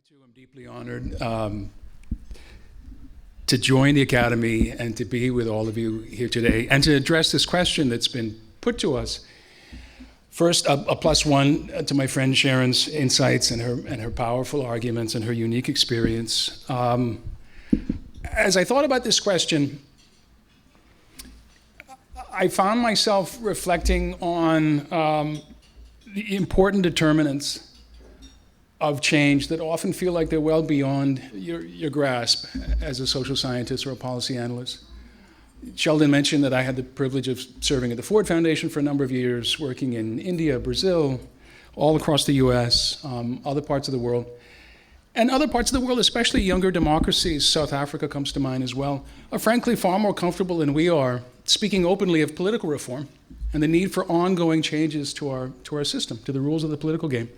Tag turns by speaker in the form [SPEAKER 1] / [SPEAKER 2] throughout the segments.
[SPEAKER 1] too am deeply honored to join the Academy and to be with all of you here today and to address this question that's been put to us. First, a +1 to my friend Sharon's insights and her powerful arguments and her unique experience. As I thought about this question, I found myself reflecting on the important determinants of change that often feel like they're well beyond your grasp as a social scientist or a policy analyst. Sheldon mentioned that I had the privilege of serving at the Ford Foundation for a number of years, working in India, Brazil, all across the US, other parts of the world. And other parts of the world, especially younger democracies, South Africa comes to mind as well, are frankly far more comfortable than we are speaking openly of political reform and the need for ongoing changes to our system, to the rules of the political game.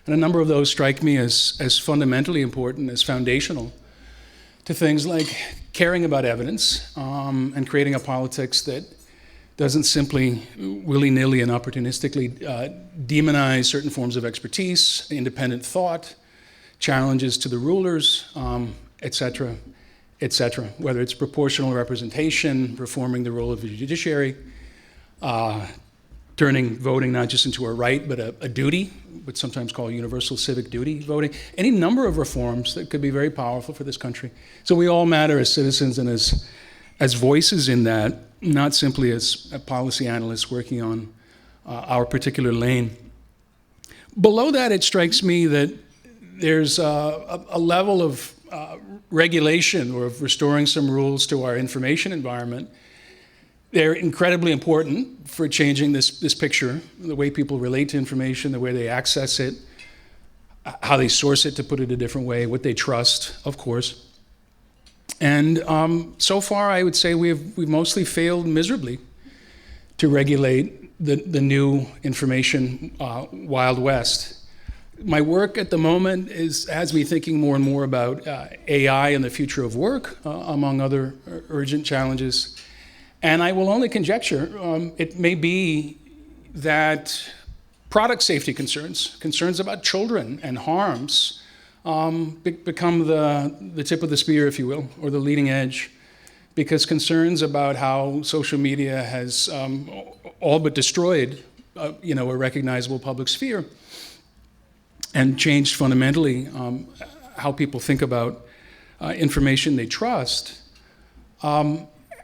[SPEAKER 1] And a number of those strike me as fundamentally important, as foundational to things like caring about evidence and creating a politics that doesn't simply willy-nilly and opportunistically demonize certain forms of expertise, independent thought, challenges to the rulers, et cetera, whether it's proportional representation, reforming the role of the judiciary, turning voting not just into a right, but a duty, what's sometimes called universal civic duty voting, any number of reforms that could be very powerful for this country. So we all matter as citizens and as voices in that, not simply as policy analysts working on our particular lane. Below that, it strikes me that there's a level of regulation or of restoring some rules to our information environment. They're incredibly important for changing this picture, the way people relate to information, the way they access it, how they source it, to put it a different way, what they trust, of course. And so far, I would say we've mostly failed miserably to regulate the new information Wild West. My work at the moment has me thinking more and more about AI and the future of work, among other urgent challenges. And I will only conjecture, it may be that product safety concerns about children and harms become the tip of the spear, if you will, or the leading edge, because concerns about how social media has all but destroyed a recognizable public sphere and changed fundamentally how people think about information they trust,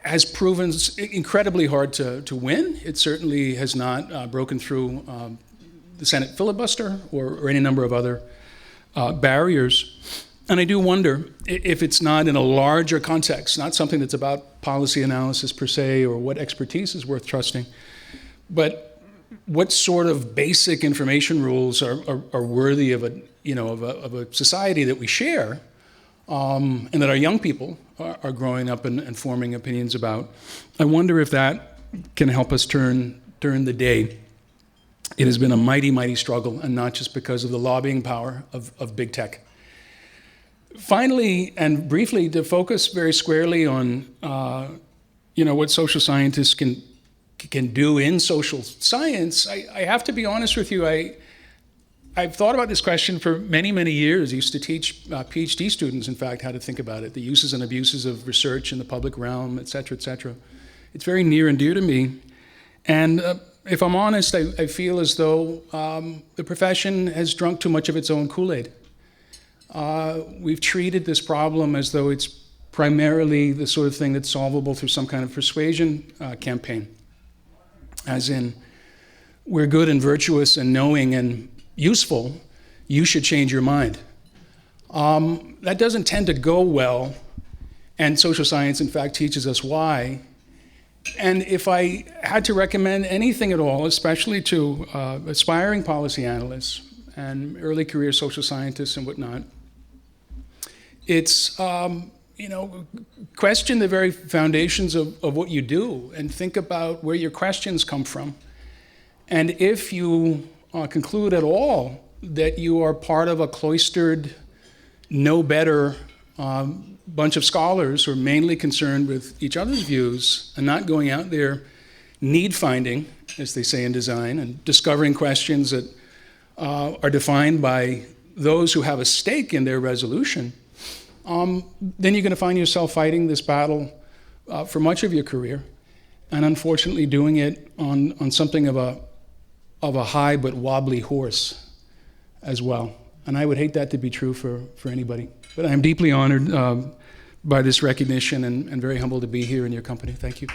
[SPEAKER 1] has proven incredibly hard to win. It certainly has not broken through the Senate filibuster or any number of other barriers. And I do wonder if it's not in a larger context, not something that's about policy analysis per se or what expertise is worth trusting, but what sort of basic information rules are worthy of a society that we share, and that our young people are growing up and forming opinions about. I wonder if that can help us turn the day. It has been a mighty, mighty struggle, and not just because of the lobbying power of big tech. Finally, and briefly, to focus very squarely on what social scientists can do in social science, I have to be honest with you, I've thought about this question for many, many years. I used to teach PhD students, in fact, how to think about it, the uses and abuses of research in the public realm, et cetera, et cetera. It's very near and dear to me. And if I'm honest, I feel as though the profession has drunk too much of its own Kool-Aid. We've treated this problem as though it's primarily the sort of thing that's solvable through some kind of persuasion campaign. As in, we're good and virtuous and knowing and useful, you should change your mind. That doesn't tend to go well, and social science, in fact, teaches us why. And if I had to recommend anything at all, especially to aspiring policy analysts and early career social scientists and whatnot, it's question the very foundations of what you do and think about where your questions come from. And if you conclude at all that you are part of a cloistered, know better bunch of scholars who are mainly concerned with each other's views and not going out there need finding, as they say in design, and discovering questions that are defined by those who have a stake in their resolution, then you're going to find yourself fighting this battle for much of your career, and unfortunately doing it on something of a high but wobbly horse as well. And I would hate that to be true for anybody. But I am deeply honored by this recognition and very humbled to be here in your company. Thank you.